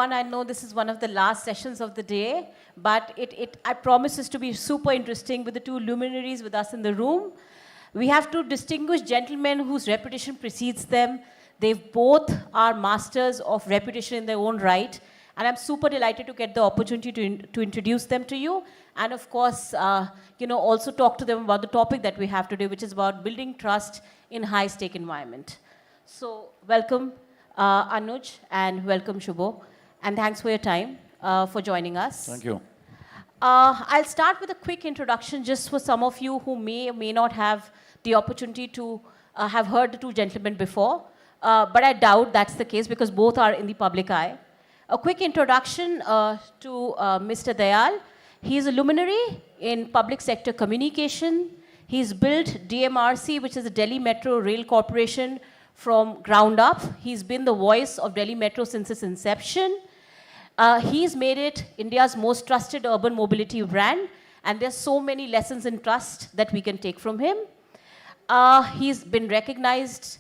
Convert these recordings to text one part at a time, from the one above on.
everyone. I know this is one of the last sessions of the day, but I promise this to be super interesting with the two luminaries with us in the room. We have two distinguished gentlemen whose reputation precedes them. They both are masters of reputation in their own right. And I'm super delighted to get the opportunity to introduce them to you. And of course, also talk to them about the topic that we have today, which is about building trust in high-stake environment. So welcome, Anuj, and welcome, Shubho. And thanks for your time, for joining us. Thank you. I'll start with a quick introduction just for some of you who may or may not have the opportunity to have heard the two gentlemen before. But I doubt that's the case because both are in the public eye. A quick introduction to Mr. Dayal. He is a luminary in public sector communication. He's built DMRC, which is the Delhi Metro Rail Corporation, from ground up. He's been the voice of Delhi Metro since its inception. He's made it India's most trusted urban mobility brand, and there's so many lessons in trust that we can take from him. He's been recognized,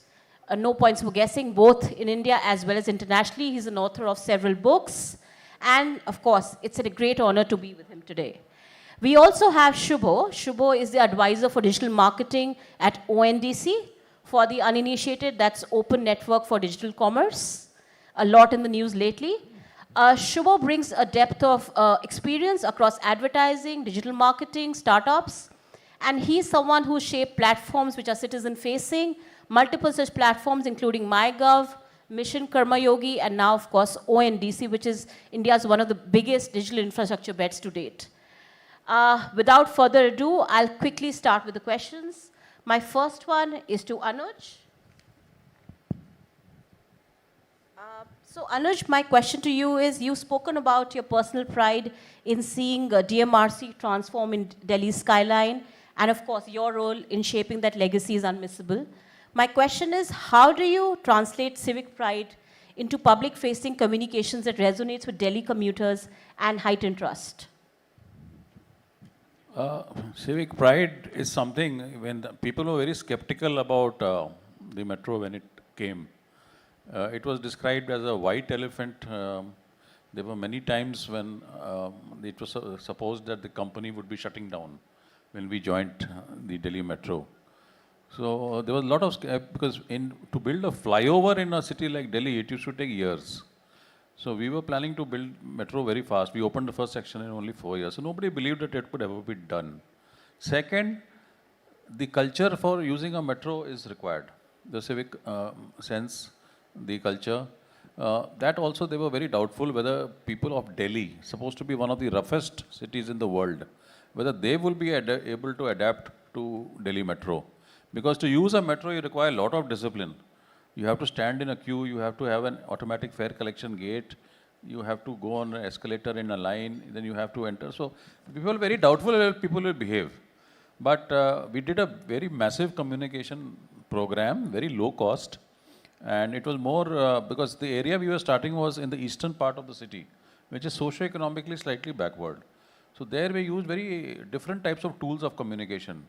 no points for guessing, both in India as well as internationally. He's an author of several books. And of course, it's a great honor to be with him today. We also have Shubho. Shubho is the advisor for digital marketing at ONDC. For the uninitiated, that's Open Network for Digital Commerce. A lot in the news lately. Shubho brings a depth of experience across advertising, digital marketing, startups. And he's someone who shaped platforms which are citizen-facing, multiple such platforms, including MyGov, Mission Karma Yogi, and now, of course, ONDC, which is India's one of the biggest digital infrastructure bets to date. Without further ado, I'll quickly start with the questions. My first one is to Anuj. So, Anuj, my question to you is, you've spoken about your personal pride in seeing DMRC transform in Delhi's skyline, and of course, your role in shaping that legacy is unmissable. My question is, how do you translate civic pride into public-facing communications that resonates with Delhi commuters and heightened trust? Civic pride is something when the people were very skeptical about the metro when it came. It was described as a white elephant. There were many times when it was supposed that the company would be shutting down when we joined the Delhi Metro. So there was a lot of, because to build a flyover in a city like Delhi, it used to take years. So we were planning to build metro very fast. We opened the first section in only 4 years. So nobody believed that it could ever be done. Second, the culture for using a metro is required. The civic sense, the culture. That also they were very doubtful whether people of Delhi, supposed to be one of the roughest cities in the world, whether they will be able to adapt to Delhi Metro. Because to use a metro, you require a lot of discipline. You have to stand in a queue, you have to have an automatic fare collection gate, you have to go on an escalator in a line, then you have to enter. So people were very doubtful whether people will behave. But we did a very massive communication program, very low cost. And it was more, because the area we were starting was in the eastern part of the city, which is socio-economically slightly backward. So there we used very different types of tools of communication.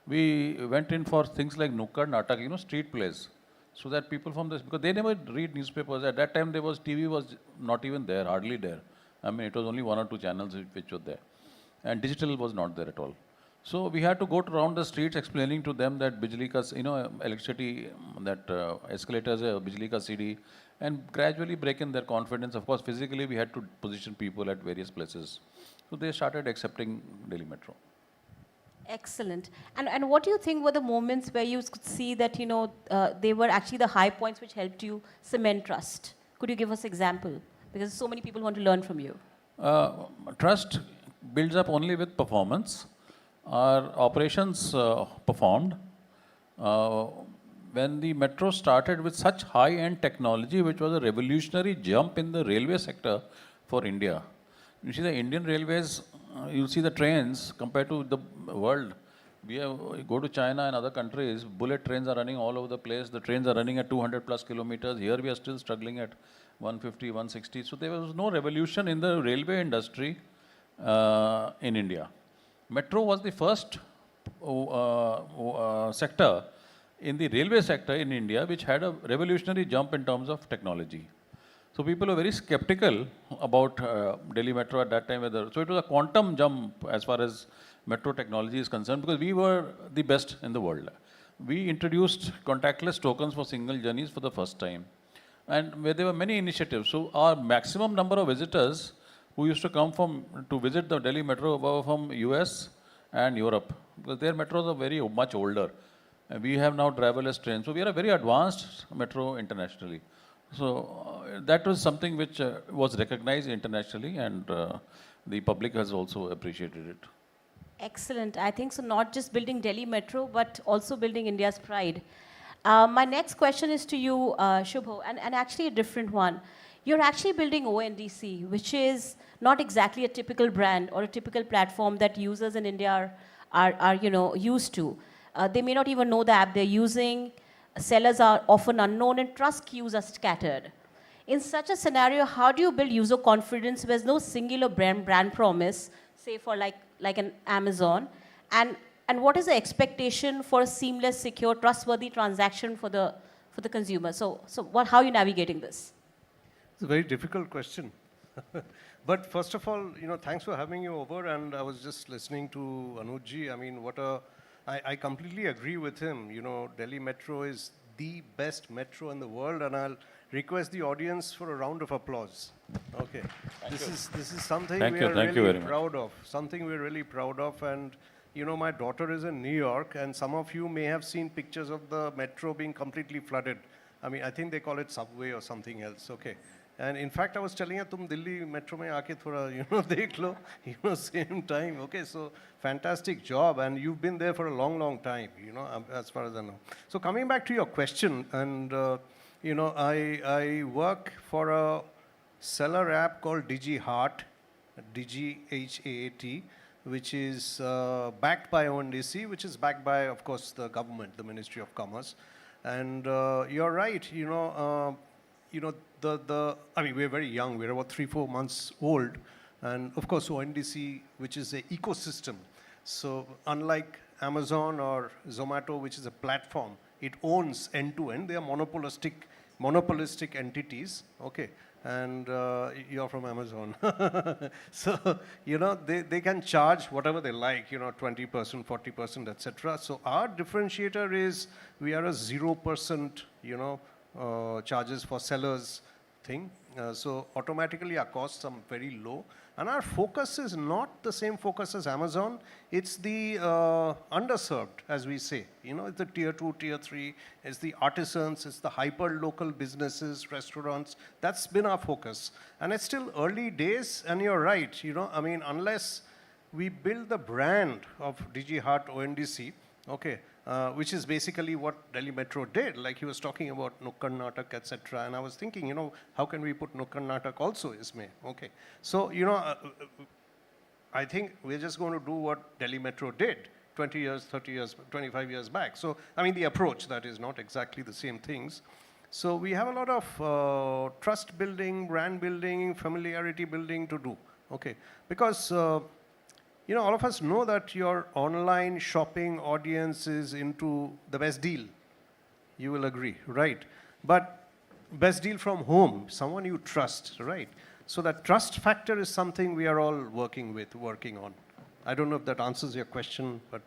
We went in for things like Nukkad Natak, street plays, so that people from this, because they never read newspapers. At that time, TV was not even there, hardly there. I mean, it was only 1 or 2 channels which were there. And digital was not there at all. So we had to go around the streets explaining to them that Bijli ka, electricity, that escalators, Bijli ka CD, and gradually break in their confidence. Of course, physically, we had to position people at various places. So they started accepting Delhi Metro. Excellent. And what do you think were the moments where you could see that, they were actually the high points which helped you cement trust? Could you give us an example? Because so many people want to learn from you. Trust builds up only with performance. Our operations performed. When the metro started with such high-end technology, which was a revolutionary jump in the railway sector for India. You see the Indian railways, you see the trains compared to the world. You go to China and other countries, bullet trains are running all over the place. The trains are running at 200 plus kilometers. Here we are still struggling at 150, 160. So there was no revolution in the railway industry in India. Metro was the first sector in the railway sector in India which had a revolutionary jump in terms of technology. So people were very skeptical about Delhi Metro at that time. So it was a quantum jump as far as metro technology is concerned because we were the best in the world. We introduced contactless tokens for single journeys for the first time. And where there were many initiatives. So our maximum number of visitors who used to come to visit the Delhi Metro were from US and Europe because their metros are very much older. And we have now driverless trains. So we are a very advanced metro internationally. So that was something which was recognized internationally and the public has also appreciated it. Excellent. I think so, not just building Delhi Metro, but also building India's pride. My next question is to you, Shubho, and actually a different one. You're actually building ONDC, which is not exactly a typical brand or a typical platform that users in India are used to. They may not even know the app they're using. Sellers are often unknown and trust queues are scattered. In such a scenario, how do you build user confidence where there's no singular brand promise, say for like an Amazon, and what is the expectation for a seamless, secure, trustworthy transaction for the consumer? So how are you navigating this? It's a very difficult question. But first of all, thanks for having you over. And I was just listening to Anuj. I mean, I completely agree with him. Delhi Metro is the best metro in the world, and I'll request the audience for a round of applause. Okay, this is something we are really proud of. Something we're really proud of, and my daughter is in New York, and some of you may have seen pictures of the metro being completely flooded. I mean, I think they call it subway or something else. Okay. And in fact, I was telling her, "Tum Delhi metro mein aake thoda, dekh lo, same time." Okay, so fantastic job, and you've been there for a long, long time, as far as I know. So coming back to your question, and I work for a seller app called DigiHeart, DigiHaat, which is backed by ONDC, which is backed by, of course, the government, the Ministry of Commerce. And you're right, I mean, we're very young. We're about 3-4 months old. And of course, ONDC, which is an ecosystem. So unlike Amazon or Zomato, which is a platform, it owns end-to-end. They are monopolistic entities. Okay. And you're from Amazon. So, they can charge whatever they like, 20%, 40%, etc. So our differentiator is we are a 0%, charges for sellers thing. So automatically our costs are very low. And our focus is not the same focus as Amazon. It's the underserved, as we say. It's the tier 2, tier 3. It's the artisans. It's the hyper-local businesses, restaurants. That's been our focus. And it's still early days. And you're right. I mean, unless we build the brand of DigiHeart ONDC, okay, which is basically what Delhi Metro did. Like he was talking about Nukkad Natak, etc. And I was thinking, how can we put Nukkad Natak also, Isme? Okay. So, I think we're just going to do what Delhi Metro did 20 years, 30 years, 25 years back. So, I mean, the approach, that is not exactly the same things. So, we have a lot of trust building, brand building, familiarity building to do. Okay. Because all of us know that your online shopping audience is into the best deal. You will agree, right? But best deal from whom? Someone you trust, right? So that trust factor is something we are all working on. I don't know if that answers your question, but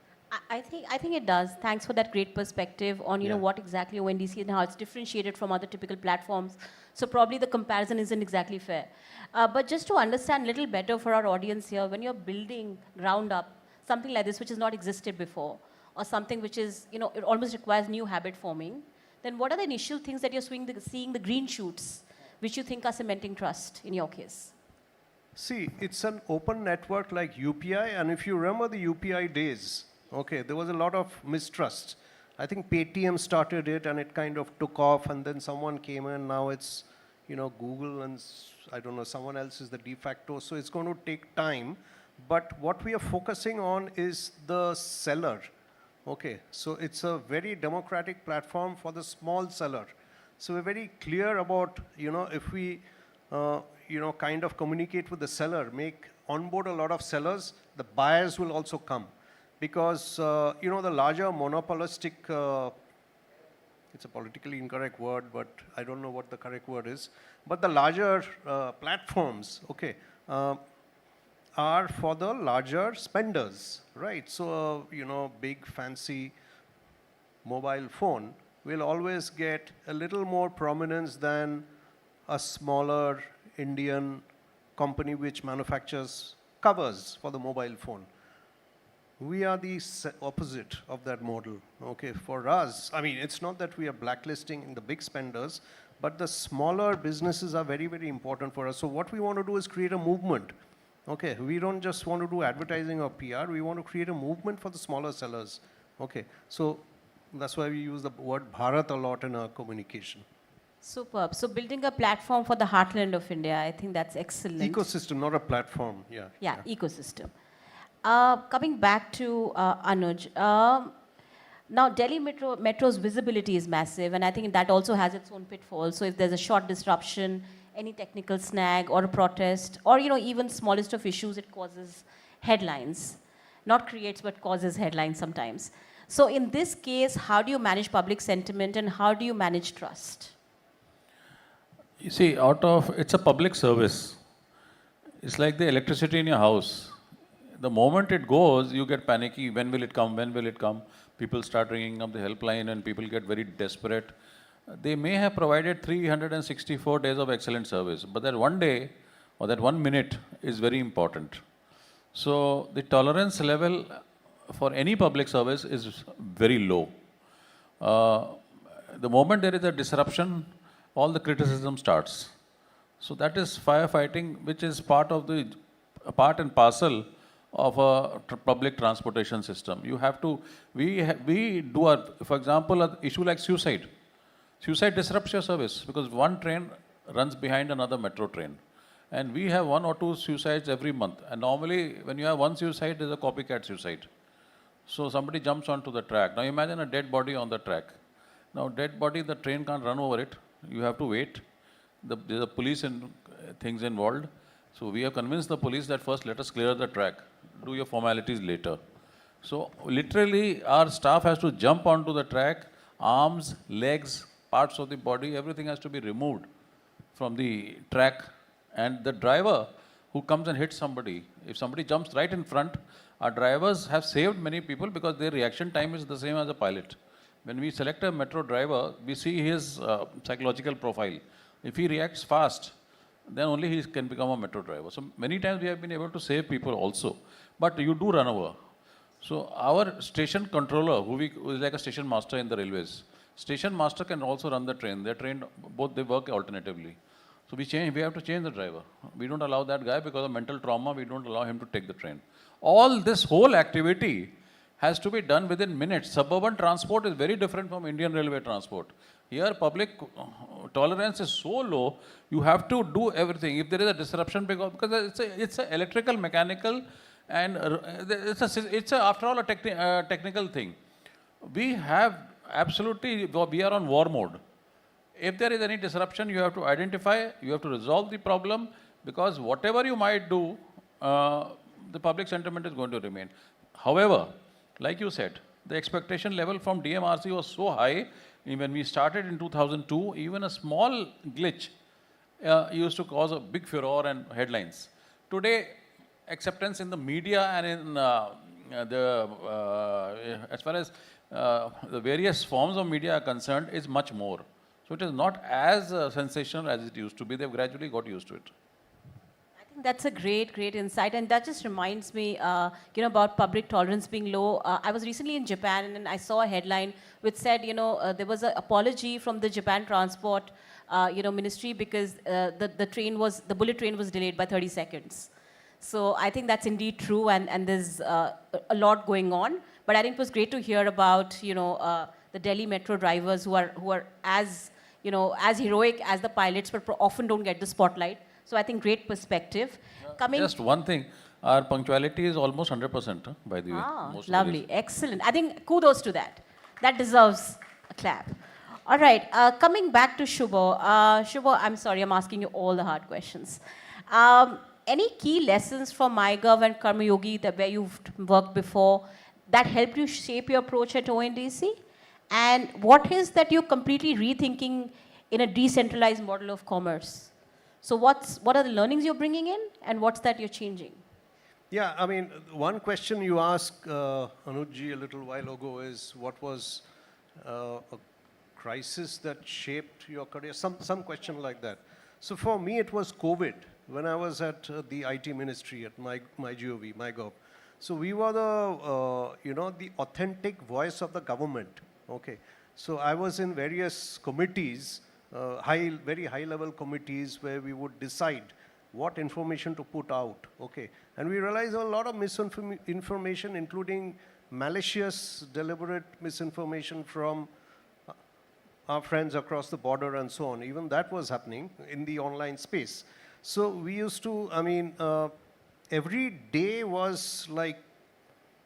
I think it does. Thanks for that great perspective on what exactly ONDC and how it's differentiated from other typical platforms. So probably the comparison isn't exactly fair. But just to understand a little better for our audience here, when you're building ground up something like this which has not existed before, or something which is, it almost requires new habit forming, then what are the initial things that you're seeing the green shoots which you think are cementing trust in your case? See, it's an open network like UPI, and if you remember the UPI days, okay, there was a lot of mistrust. I think Paytm started it and it kind of took off, and then someone came in. Now it's, Google and I don't know, someone else is the de facto. So it's going to take time. But what we are focusing on is the seller. Okay, so it's a very democratic platform for the small seller. So we're very clear about, if we, kind of communicate with the seller, onboard a lot of sellers, the buyers will also come. Because, the larger monopolistic it's a politically incorrect word, but I don't know what the correct word is. But the larger platforms, okay, are for the larger spenders, right? So, big fancy mobile phone will always get a little more prominence than a smaller Indian company which manufactures covers for the mobile phone. We are the opposite of that model. Okay, for us, I mean, it's not that we are blacklisting the big spenders, but the smaller businesses are very, very important for us. So what we want to do is create a movement. Okay, we don't just want to do advertising or PR, we want to create a movement for the smaller sellers. Okay, so that's why we use the word Bharat a lot in our communication. Superb. So building a platform for the heartland of India, I think that's excellent. Ecosystem, not a platform. Yeah, ecosystem. Coming back to Anuj, now Delhi Metro's visibility is massive, and I think that also has its own pitfalls. So if there's a short disruption, any technical snag or a protest, or even smallest of issues, it causes headlines. Not creates, but causes headlines sometimes. So in this case, how do you manage public sentiment and how do you manage trust? You see, it's a public service. It's like the electricity in your house. The moment it goes, you get panicky. When will it come? When will it come? People start ringing up the helpline and people get very desperate. They may have provided 364 days of excellent service, but that one day or that 1 minute is very important. So the tolerance level for any public service is very low. The moment there is a disruption, all the criticism starts. So that is firefighting, which is part and parcel of a public transportation system. You have to, we do for example, an issue like suicide. Suicide disrupts your service because one train runs behind another metro train. And we have 1 or 2 suicides every month. And normally, when you have one suicide, there's a copycat suicide. So somebody jumps onto the track. Now imagine a dead body on the track. Now dead body, the train can't run over it. You have to wait. There's a police and things involved. So we have convinced the police that first let us clear the track. Do your formalities later. So literally our staff has to jump onto the track, arms, legs, parts of the body, everything has to be removed from the track. And the driver who comes and hits somebody, if somebody jumps right in front, our drivers have saved many people because their reaction time is the same as a pilot. When we select a metro driver, we see his psychological profile. If he reacts fast, then only he can become a metro driver. So many times we have been able to save people also. But you do run over. So our station controller, who is like a station master in the railways, station master can also run the train. They're trained, both they work alternatively. So we have to change the driver. We don't allow that guy because of mental trauma, we don't allow him to take the train. All this whole activity has to be done within minutes. Suburban transport is very different from Indian railway transport. Here public tolerance is so low, you have to do everything. If there is a disruption, because it's a electrical, mechanical, and after all a technical thing. We have we are on war mode. If there is any disruption, you have to identify, you have to resolve the problem, because whatever you might do, the public sentiment is going to remain. However, like you said, the expectation level from DMRC was so high. When we started in 2002, even a small glitch used to cause a big furore and headlines. Today, acceptance in the media and in as far as the various forms of media are concerned is much more. So it is not as sensational as it used to be. They've gradually got used to it. I think that's a great insight, and that just reminds me, about public tolerance being low. I was recently in Japan, and I saw a headline which said, there was an apology from the Japan Transport, Ministry because the bullet train was delayed by 30 seconds. So I think that's indeed true, and there's a lot going on. But I think it was great to hear about, the Delhi Metro drivers who are as heroic as the pilots, but often don't get the spotlight. So I think great perspective. Just one thing, our punctuality is almost 100%, by the way. Lovely, excellent. I think kudos to that. That deserves a clap. All right, coming back to Shubho. Shubho, I'm sorry, I'm asking you all the hard questions. Any key lessons from MyGov and Karmayogi where you've worked before that helped you shape your approach at ONDC? And what is that you're completely rethinking in a decentralized model of commerce? So what are the learnings you're bringing in, and what's that you're changing? Yeah, I mean, one question you asked Anuj a little while ago is what was a crisis that shaped your career? Some question like that. So for me, it was COVID when I was at the IT ministry at MyGov. So we were the authentic voice of the government. Okay. So I was in various committees, very high level committees where we would decide what information to put out, okay? And we realized a lot of misinformation, including malicious, deliberate misinformation from our friends across the border and so on. Even that was happening in the online space. So we used to, every day was like,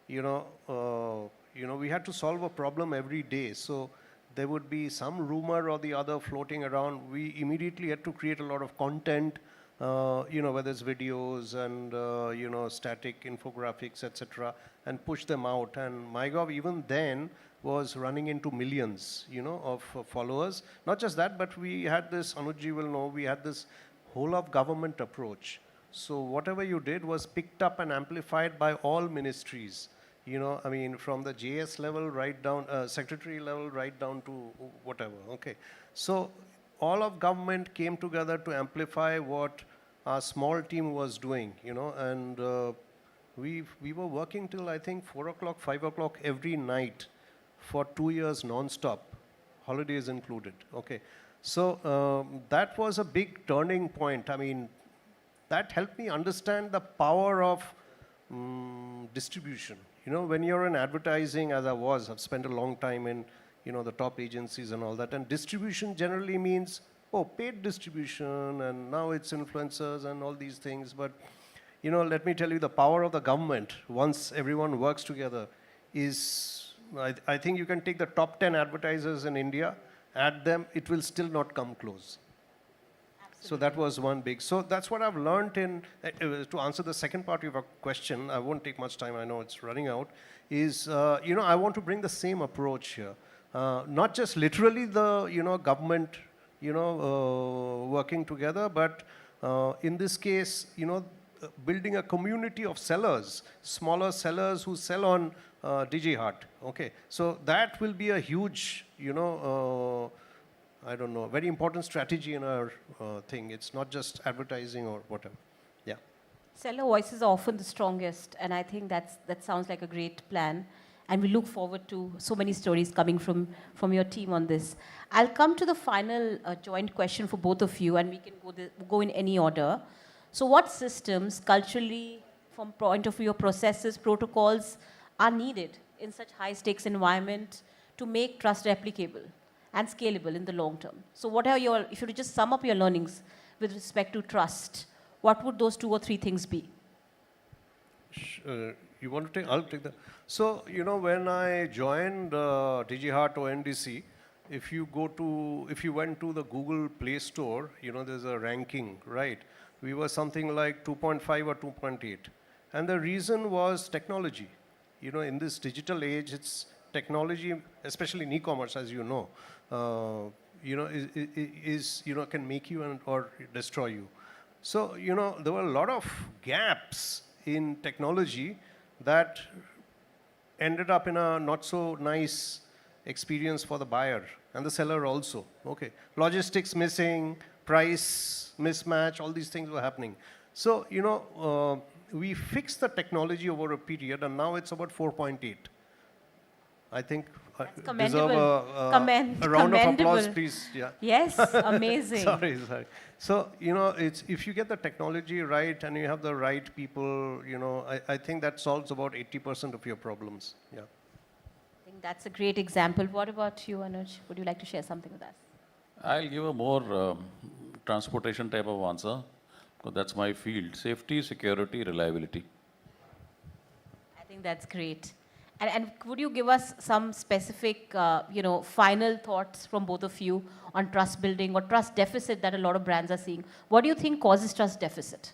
we had to solve a problem every day. So there would be some rumor or the other floating around. We immediately had to create a lot of content, whether it's videos and, static infographics, etc., and push them out. And MyGov even then was running into millions, of followers. Not just that, but we had this, Anuj will know, we had this whole of government approach. So whatever you did was picked up and amplified by all ministries. From the JS level right down, secretary level right down to whatever, okay. So all of government came together to amplify what our small team was doing, and we were working till I think 4 o'clock, 5 o'clock every night for 2 years non-stop, holidays included, okay. So that was a big turning point. That helped me understand the power of distribution. When you're in advertising, as I've spent a long time in the top agencies and all that. And distribution generally means, paid distribution, and now it's influencers and all these things. But, let me tell you, the power of the government, once everyone works together, is, I think you can take the top 10 advertisers in India, add them, it will still not come close. So that was one big. So that's what I've learned to answer the second part of your question, I won't take much time, I know it's running out, is, I want to bring the same approach here. Not just literally the, government, working together, but in this case, building a community of sellers, smaller sellers who sell on DigiHeart, okay. So that will be a huge, very important strategy in our thing. It's not just advertising or whatever. Yeah. Seller voices are often the strongest, and I think that sounds like a great plan. And we look forward to so many stories coming from your team on this. I'll come to the final joint question for both of you, and we can go in any order. So what systems, culturally, from point of view of processes, protocols, are needed in such high-stakes environment to make trust replicable and scalable in the long term? So what are if you were to just sum up your learnings with respect to trust, what would those 2 or 3 things be? You want to take? I'll take that. So, when I joined DigiHeart or NDC, if you went to the Google Play Store, there's a ranking, right? We were something like 2.5 or 2.8. And the reason was technology. In this digital age, it's technology, especially in e-commerce, as you know, can make you or destroy you. So, there were a lot of gaps in technology that ended up in a not so nice experience for the buyer and the seller also. Okay, logistics missing, price mismatch, all these things were happening. So, we fixed the technology over a period, and now it's about 4.8. I think deserve a round of applause, please. Yeah. Yes, amazing. Sorry. So, if you get the technology right and you have the right people, I think that solves about 80% of your problems. Yeah. I think that's a great example. What about you, Anuj? Would you like to share something with us? I'll give a more transportation type of answer, because that's my field. Safety, security, reliability. I think that's great. And could you give us some specific, final thoughts from both of you on trust building or trust deficit that a lot of brands are seeing? What do you think causes trust deficit?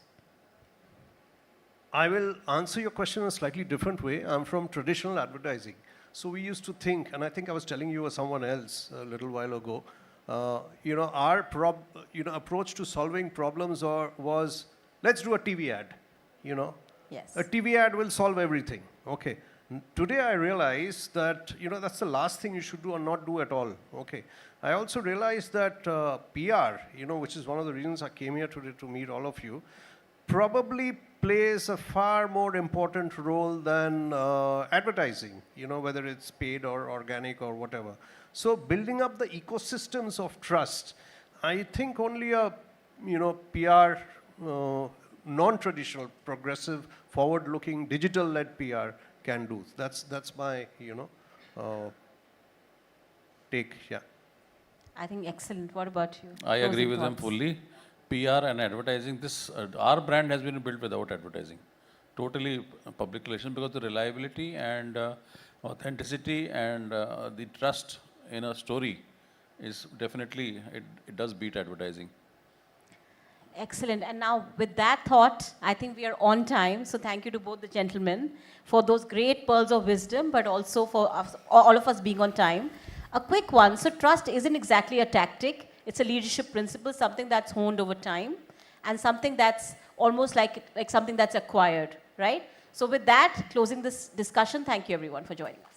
I will answer your question in a slightly different way. I'm from traditional advertising. So we used to think, and I think I was telling you or someone else a little while ago, our approach to solving problems was, let's do a TV ad, Yes. A TV ad will solve everything. Okay. Today I realize that, that's the last thing you should do or not do at all. Okay. I also realized that PR, which is one of the reasons I came here today to meet all of you, probably plays a far more important role than advertising, whether it's paid or organic or whatever. So building up the ecosystems of trust, I think only a, PR, non-traditional, progressive, forward-looking, digital-led PR can do. That's my, take, yeah. I think excellent. What about you? I agree Closing with them thoughts. fully. PR and advertising, our brand has been built without advertising. Totally public relations, because the reliability and authenticity and the trust in a story is definitely, it does beat advertising. Excellent. And now, with that thought, I think we are on time. So, thank you to both the gentlemen for those great pearls of wisdom, but also for us, all of us being on time. A quick one. So, trust isn't exactly a tactic, it's a leadership principle, something that's honed over time, and something that's almost like something that's acquired, right? So, with that, closing this discussion, thank you everyone for joining us.